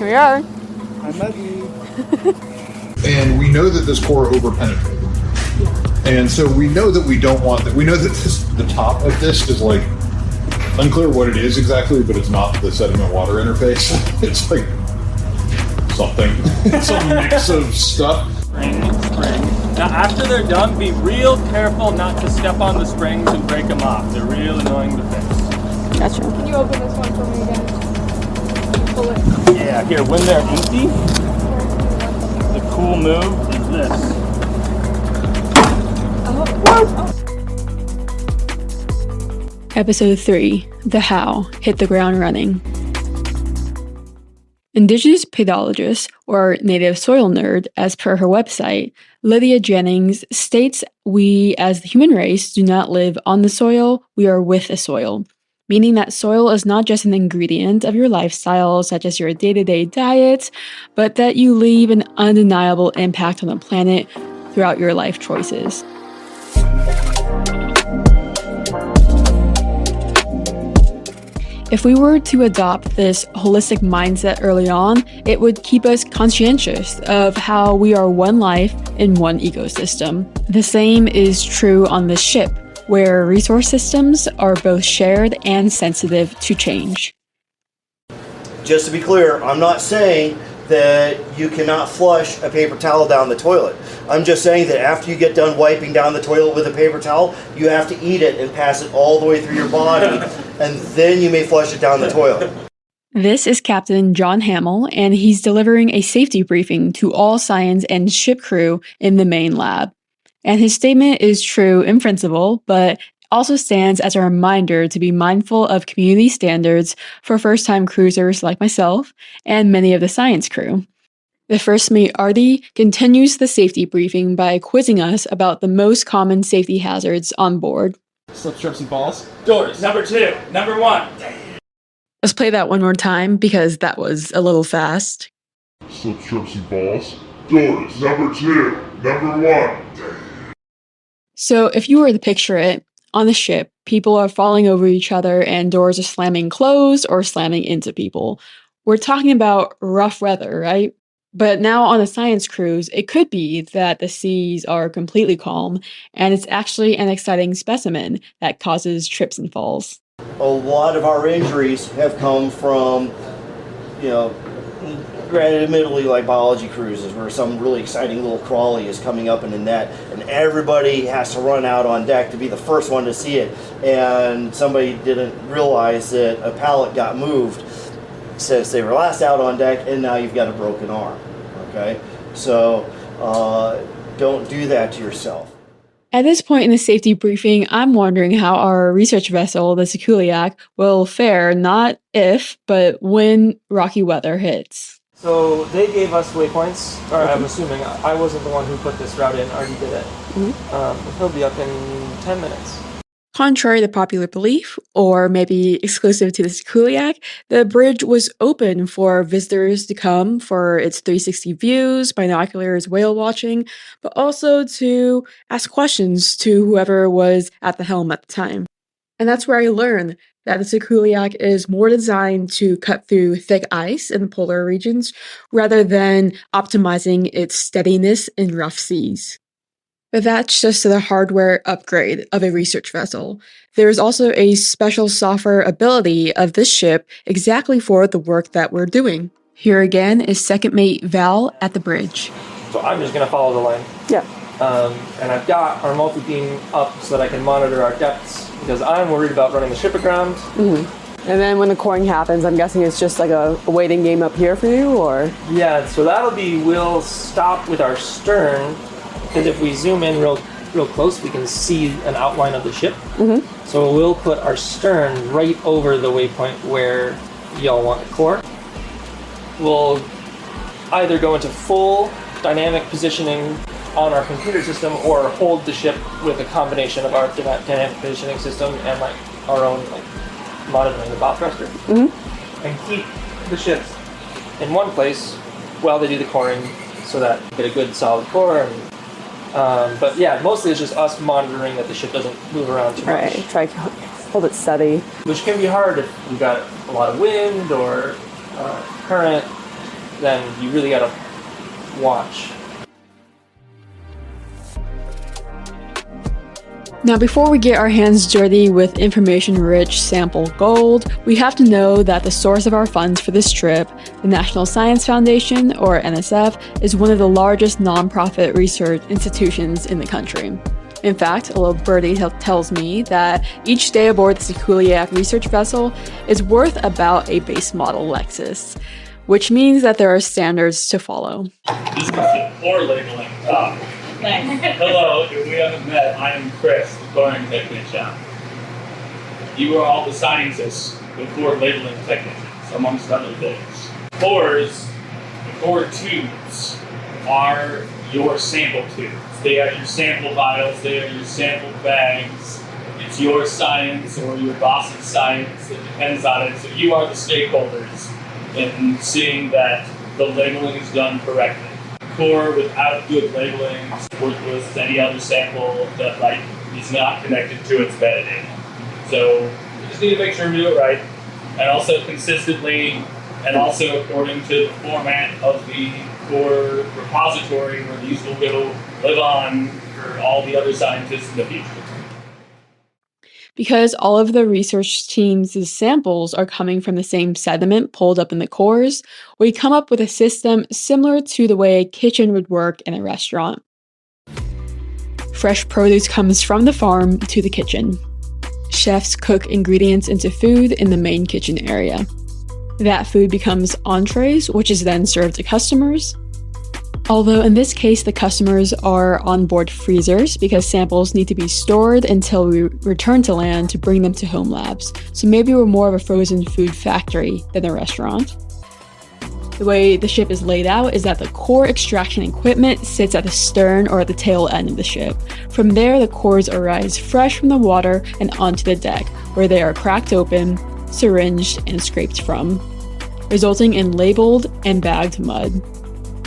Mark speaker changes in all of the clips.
Speaker 1: Here we are.
Speaker 2: I'm Muggy.
Speaker 3: And we know that this core overpenetrated. And so we know that we don't want that. We know that the top of this is like unclear what it is exactly, but it's not the sediment water interface. It's like something. It's a mix of stuff.
Speaker 4: Spring. Now after they're done, be real careful not to step on the springs and break them off. They're real annoying to fix.
Speaker 1: Gotcha.
Speaker 5: Can you open this one for me again? Pull it.
Speaker 4: Yeah, here, when they're empty, the cool move is this.
Speaker 6: Episode 3, The How, Hit the Ground Running. Indigenous pedologist, or native soil nerd, as per her website, Lydia Jennings states we as the human race do not live on the soil, we are with the soil. Meaning that soil is not just an ingredient of your lifestyle, such as your day-to-day diet, but that you leave an undeniable impact on the planet throughout your life choices. If we were to adopt this holistic mindset early on, it would keep us conscientious of how we are one life in one ecosystem. The same is true on the ship, where resource systems are both shared and sensitive to change.
Speaker 7: Just to be clear, I'm not saying that you cannot flush a paper towel down the toilet. I'm just saying that after you get done wiping down the toilet with a paper towel, you have to eat it and pass it all the way through your body, and then you may flush it down the toilet.
Speaker 6: This is Captain John Hamill, and he's delivering a safety briefing to all science and ship crew in the main lab. And his statement is true in principle, but also stands as a reminder to be mindful of community standards for first-time cruisers like myself and many of the science crew. The first mate, Artie, continues the safety briefing by quizzing us about the most common safety hazards on board.
Speaker 2: Slip, trips, and balls.
Speaker 4: Doors, number 2, number 1.
Speaker 6: Let's play that one more time because that was a little fast.
Speaker 8: Slip, trips, and balls. Doors, number 2, number 1.
Speaker 6: So if you were to picture it, on the ship, people are falling over each other and doors are slamming closed or slamming into people. We're talking about rough weather, right? But now on a science cruise, it could be that the seas are completely calm and it's actually an exciting specimen that causes trips and falls.
Speaker 7: A lot of our injuries have come from, granted, admittedly, like biology cruises where some really exciting little crawly is coming up in a net and everybody has to run out on deck to be the first one to see it, and somebody didn't realize that a pallet got moved since they were last out on deck, and now you've got a broken arm. Okay, so don't do that to yourself.
Speaker 6: At this point in the safety briefing, I'm wondering how our research vessel, the Sikuliak, will fare not if, but when rocky weather hits.
Speaker 9: So they gave us waypoints, or I'm assuming I wasn't the one who put this route in, already did it. He'll be up in 10 minutes.
Speaker 6: Contrary to popular belief, or maybe exclusive to the Sikuliak, the bridge was open for visitors to come for its 360 views, binoculars, whale watching, but also to ask questions to whoever was at the helm at the time. And that's where I learned that the Sikuliak is more designed to cut through thick ice in the polar regions rather than optimizing its steadiness in rough seas. But that's just the hardware upgrade of a research vessel. There is also a special software ability of this ship exactly for the work that we're doing. Here again is second mate Val at the bridge.
Speaker 9: So I'm just going to follow the line.
Speaker 1: Yeah.
Speaker 9: And I've got our multi-beam up so that I can monitor our depths because I'm worried about running the ship aground.
Speaker 1: Mm-hmm. And then when the coring happens, I'm guessing it's just like a waiting game up here for you, or?
Speaker 9: Yeah, so we'll stop with our stern. Because if we zoom in real close, we can see an outline of the ship. Mm-hmm. So we'll put our stern right over the waypoint where y'all want the core. We'll either go into full dynamic positioning on our computer system or hold the ship with a combination of our dynamic positioning system and like our own monitoring the bow thruster. Mm-hmm. And keep the ships in one place while they do the coring so that we get a good solid core. But yeah, mostly it's just us monitoring that the ship doesn't move around too much.
Speaker 1: Right, try to hold it steady.
Speaker 9: Which can be hard if you've got a lot of wind or current. then you really gotta watch.
Speaker 6: Now, before we get our hands dirty with information-rich sample gold, we have to know that the source of our funds for this trip, the National Science Foundation, or NSF, is one of the largest nonprofit research institutions in the country. In fact, a little birdie tells me that each day aboard the Sikuliak research vessel is worth about a base model Lexus, which means that there are standards to follow.
Speaker 4: This is the core labeling. Hello, if we haven't met, I am Chris, the coring technician. You are all the scientists, the core labeling technicians, amongst other things. Cores, the core tubes, are your sample tubes. They are your sample vials, they are your sample bags. It's your science or your boss's science that depends on it. So you are the stakeholders in seeing that the labeling is done correctly. Core without good labeling is worthless as any other sample that is not connected to its metadata. So we just need to make sure we do it right, and also consistently, and also according to the format of the core repository where these will go live on for all the other scientists in the future.
Speaker 6: Because all of the research team's samples are coming from the same sediment pulled up in the cores, we come up with a system similar to the way a kitchen would work in a restaurant. Fresh produce comes from the farm to the kitchen. Chefs cook ingredients into food in the main kitchen area. That food becomes entrees, which is then served to customers. Although in this case, the customers are onboard freezers because samples need to be stored until we return to land to bring them to home labs. So maybe we're more of a frozen food factory than a restaurant. The way the ship is laid out is that the core extraction equipment sits at the stern or at the tail end of the ship. From there, the cores arise fresh from the water and onto the deck, where they are cracked open, syringed, and scraped from, resulting in labeled and bagged mud.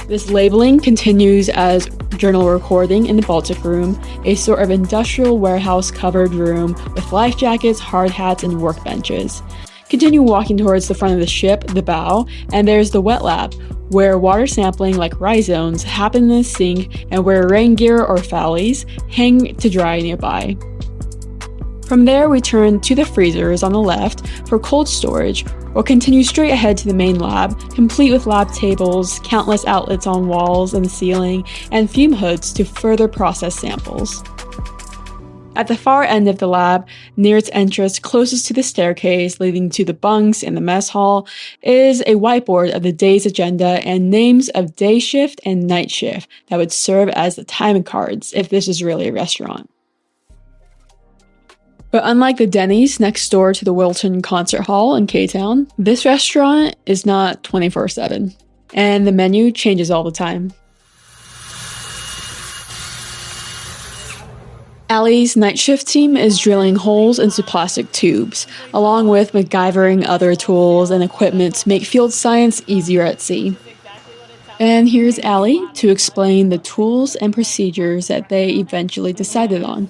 Speaker 6: This labeling continues as journal recording in the Baltic room, a sort of industrial warehouse covered room with life jackets, hard hats, and workbenches. Continue walking towards the front of the ship, the bow, and there's the wet lab, where water sampling like rhizomes happen in the sink and where rain gear or fallies hang to dry nearby. From there, we turn to the freezers on the left for cold storage, or continue straight ahead to the main lab, complete with lab tables, countless outlets on walls and the ceiling, and fume hoods to further process samples. At the far end of the lab, near its entrance closest to the staircase leading to the bunks in the mess hall, is a whiteboard of the day's agenda and names of day shift and night shift that would serve as the time cards if this is really a restaurant. But unlike the Denny's next door to the Wilton Concert Hall in K-Town, this restaurant is not 24/7, and the menu changes all the time. Allie's night shift team is drilling holes into plastic tubes, along with MacGyvering other tools and equipment to make field science easier at sea. And here's Allie to explain the tools and procedures that they eventually decided on.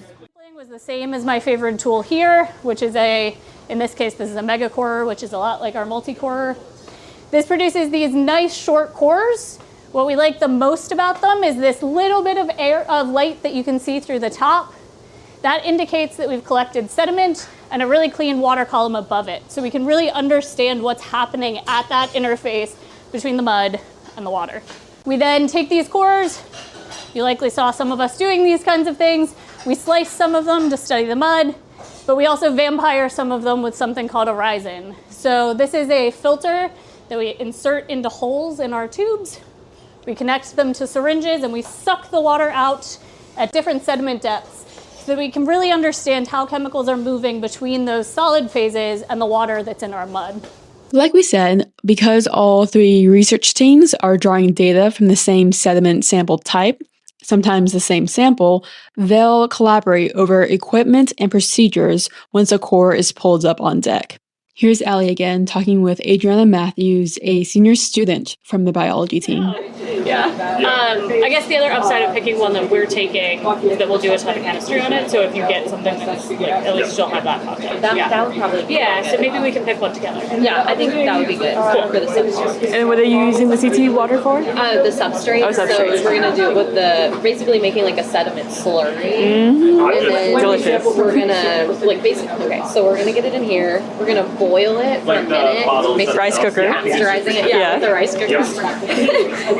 Speaker 5: Was the same as my favorite tool here, which is in this case, this is a mega corer, which is a lot like our multi-corer. This produces these nice short cores. What we like the most about them is this little bit of light that you can see through the top. That indicates that we've collected sediment and a really clean water column above it. So we can really understand what's happening at that interface between the mud and the water. We then take these cores. You likely saw some of us doing these kinds of things. We slice some of them to study the mud, but we also vampire some of them with something called a rhizin. So this is a filter that we insert into holes in our tubes. We connect them to syringes and we suck the water out at different sediment depths so that we can really understand how chemicals are moving between those solid phases and the water that's in our mud.
Speaker 6: Like we said, because all three research teams are drawing data from the same sediment sample type, sometimes the same sample, they'll collaborate over equipment and procedures once a core is pulled up on deck. Here's Allie again talking with Adriana Matthews, a senior student from the biology team.
Speaker 5: Yeah. I guess the other upside of picking one that we're taking is that we'll do a ton of chemistry on it. So if you get something that's like, at least you'll have that content.
Speaker 10: That would probably be
Speaker 5: so maybe we can pick one together.
Speaker 10: Yeah, I think that would be good for the substrate.
Speaker 1: And what are you using the CT water for?
Speaker 10: The substrate.
Speaker 1: Oh, substrate.
Speaker 10: So we're gonna do it with basically making like a sediment slurry.
Speaker 1: Mm-hmm.
Speaker 10: And then
Speaker 1: Delicious.
Speaker 10: we're gonna so we're gonna get it in here. We're gonna boil it for a minute. Make
Speaker 1: Rice cooker.
Speaker 10: Pasteurizing it,
Speaker 1: Yeah.
Speaker 10: with the rice cooker.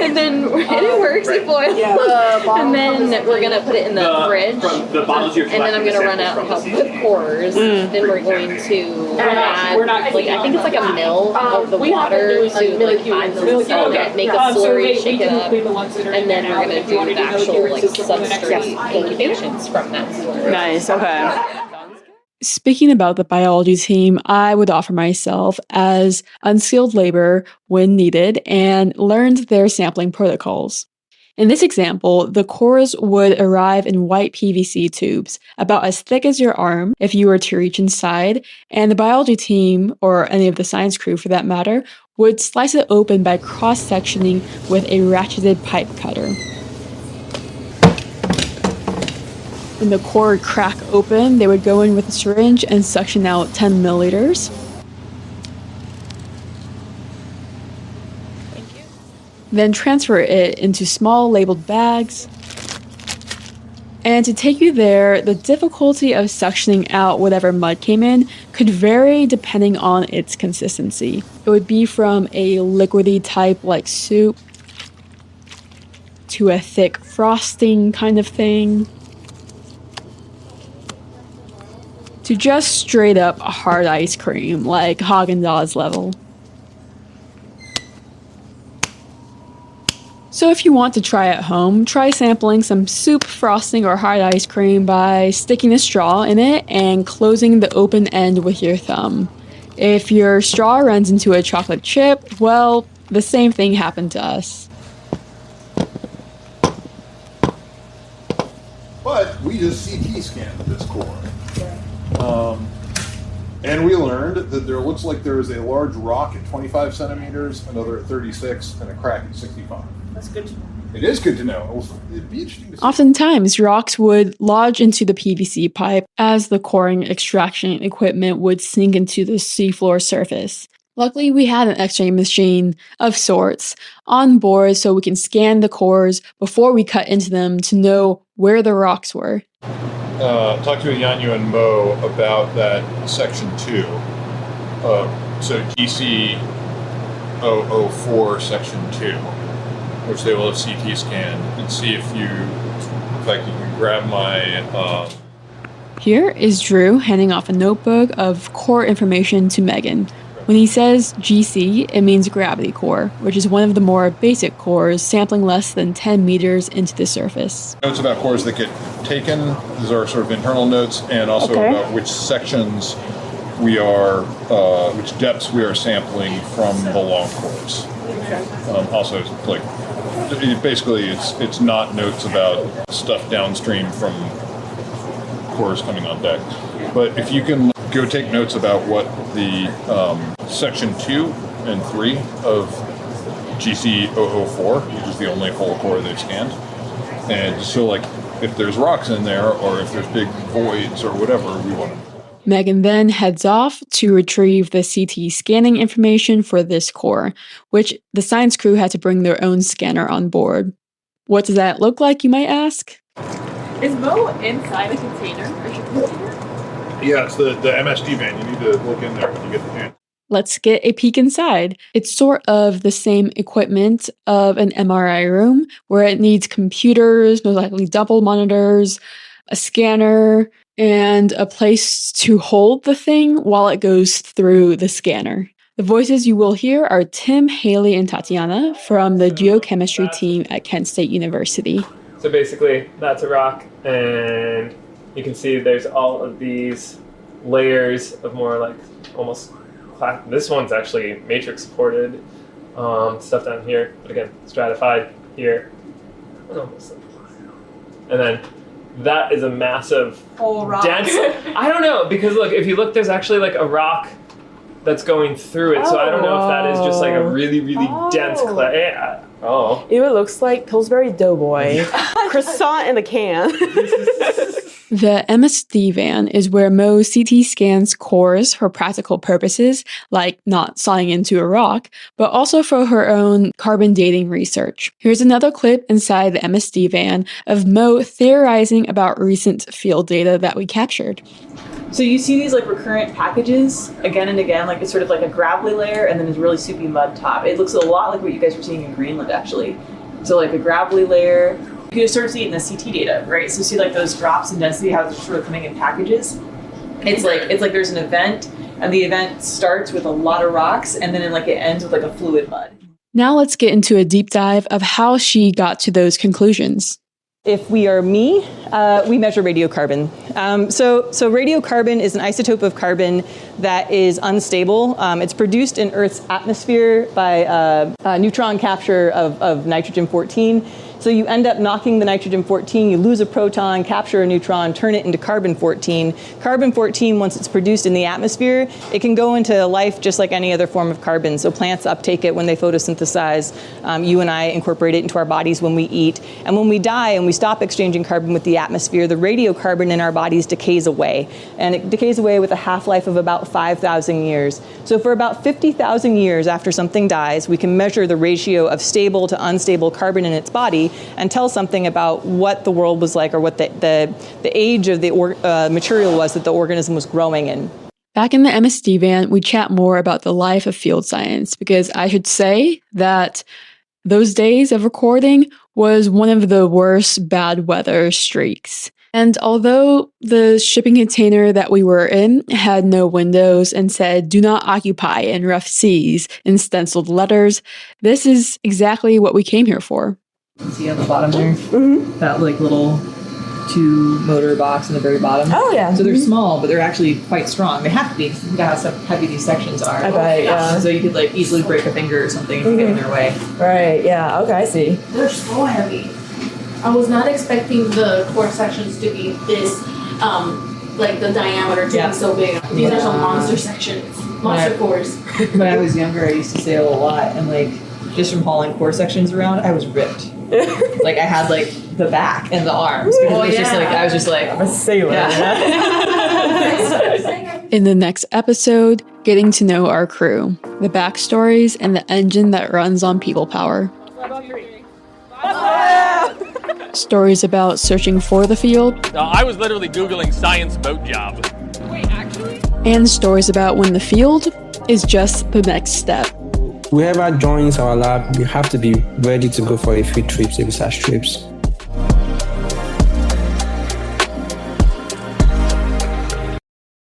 Speaker 10: And then it works. It boils. And then we're gonna put it in the fridge.
Speaker 4: The bottles you're
Speaker 10: And then I'm gonna run out and help with cores. Then we're going to add, like, I think it's like a mill of the water to like find the sediment, make a slurry, shake it up, and then we're gonna do the actual like substrate incubations from that slurry.
Speaker 1: Nice. Okay.
Speaker 6: Speaking about the biology team, I would offer myself as unskilled labor when needed and learned their sampling protocols. In this example, the cores would arrive in white PVC tubes, about as thick as your arm if you were to reach inside, and the biology team, or any of the science crew for that matter, would slice it open by cross-sectioning with a ratcheted pipe cutter. When the core would crack open, they would go in with a syringe and suction out 10 milliliters. Then transfer it into small labeled bags. And to take you there, the difficulty of suctioning out whatever mud came in could vary depending on its consistency. It would be from a liquidy type like soup to a thick frosting kind of thing to just straight up hard ice cream like Häagen-Dazs level. So if you want to try at home, try sampling some soup, frosting, or hard ice cream by sticking a straw in it and closing the open end with your thumb. If your straw runs into a chocolate chip, well, the same thing happened to us.
Speaker 3: But we just CT scanned this core. And we learned that there looks like there is a large rock at 25 centimeters, another at 36, and a crack at 65.
Speaker 5: That's good to know.
Speaker 3: It is good to know. It'd be interesting to see.
Speaker 6: Oftentimes, rocks would lodge into the PVC pipe as the coring extraction equipment would sink into the seafloor surface. Luckily, we had an X-ray machine of sorts on board so we can scan the cores before we cut into them to know where the rocks were.
Speaker 3: Talk to Yanyu and Mo about that section 2. So GC 004 section 2, which they will have CT scanned, and see if you, in fact, you can grab my.
Speaker 6: Here is Drew handing off a notebook of core information to Megan. When he says GC, it means gravity core, which is one of the more basic cores, sampling less than 10 meters into the surface.
Speaker 3: Notes about cores that get taken. These are sort of internal notes, and also about which sections we are, which depths we are sampling from the long cores. Also, like, basically, it's not notes about stuff downstream from cores coming on deck. But if you can go take notes about what the section 2 and 3 of GC 004, which is the only whole core they've scanned, and so like if there's rocks in there or if there's big voids or whatever, we want to.
Speaker 6: Megan then heads off to retrieve the CT scanning information for this core, which the science crew had to bring their own scanner on board. What does that look like, you might ask?
Speaker 1: Is Mo inside a container? Or shipping container?
Speaker 3: Yeah, it's the MSD van. You need to look in there when you get the chance.
Speaker 6: Let's get a peek inside. It's sort of the same equipment of an MRI room, where it needs computers, most likely double monitors, a scanner, and a place to hold the thing while it goes through the scanner. The voices you will hear are Tim, Haley, and Tatiana from the geochemistry team at Kent State University.
Speaker 9: So basically, that's a rock, and you can see there's all of these layers of more like almost, this one's actually matrix supported stuff down here, but again, stratified here. And then that is a massive dense, I don't know, because look, if you look, there's actually like a rock that's going through it, so I don't know if that is just like a really, really dense clay.
Speaker 4: Oh.
Speaker 1: It looks like Pillsbury Doughboy. Croissant in a can.
Speaker 6: The MSD van is where Mo CT scans cores for practical purposes, like not sawing into a rock, but also for her own carbon dating research. Here's another clip inside the MSD van of Mo theorizing about recent field data that we captured.
Speaker 11: So you see these like recurrent packages again and again, like it's sort of like a gravelly layer and then this really soupy mud top. It looks a lot like what you guys were seeing in Greenland, actually. So like a gravelly layer. You can sort of see it in the CT data, right? So see like those drops in density, how they're sort of coming in packages. It's like there's an event, and the event starts with a lot of rocks, and then it ends with like a fluid mud.
Speaker 6: Now let's get into a deep dive of how she got to those conclusions.
Speaker 11: If we are me, we measure radiocarbon. So radiocarbon is an isotope of carbon that is unstable. It's produced in Earth's atmosphere by neutron capture of nitrogen-14. So you end up knocking the nitrogen-14, you lose a proton, capture a neutron, turn it into carbon-14. Carbon-14, once it's produced in the atmosphere, it can go into life just like any other form of carbon. So plants uptake it when they photosynthesize. You and I incorporate it into our bodies when we eat. And when we die and we stop exchanging carbon with the atmosphere, the radiocarbon in our bodies decays away. And it decays away with a half-life of about 5,000 years. So for about 50,000 years after something dies, we can measure the ratio of stable to unstable carbon in its body and tell something about what the world was like or what the age of the material was that the organism was growing in.
Speaker 6: Back in the MSD van, we chat more about the life of field science, because I should say that those days of recording was one of the worst bad weather streaks. And although the shipping container that we were in had no windows and said, "Do not occupy" in rough seas in stenciled letters, this is exactly what we came here for.
Speaker 11: See on the bottom there? Mm-hmm. That little 2-motor box in the very bottom.
Speaker 1: Oh, yeah.
Speaker 11: So they're small, but they're actually quite strong. They have to be, because think of how heavy these sections are.
Speaker 1: I bet, yeah.
Speaker 11: So you could easily break a finger or something if you get in their way.
Speaker 1: Right, yeah, okay, I see.
Speaker 12: They're so heavy. I was not expecting the core sections to be this, the diameter to be so big. These are some monster sections, monster cores.
Speaker 11: When I was younger, I used to sail a lot, and just from hauling core sections around, I was ripped. I had the back and the arms. Because I was just
Speaker 1: I'm a sailor.
Speaker 11: Yeah.
Speaker 6: In the next episode, getting to know our crew, the backstories, and the engine that runs on people power. Stories about searching for the field.
Speaker 4: I was literally Googling science boat job.
Speaker 12: Wait, actually?
Speaker 6: And stories about when the field is just the next step.
Speaker 13: Whoever joins our lab, you have to be ready to go for a few trips, research trips.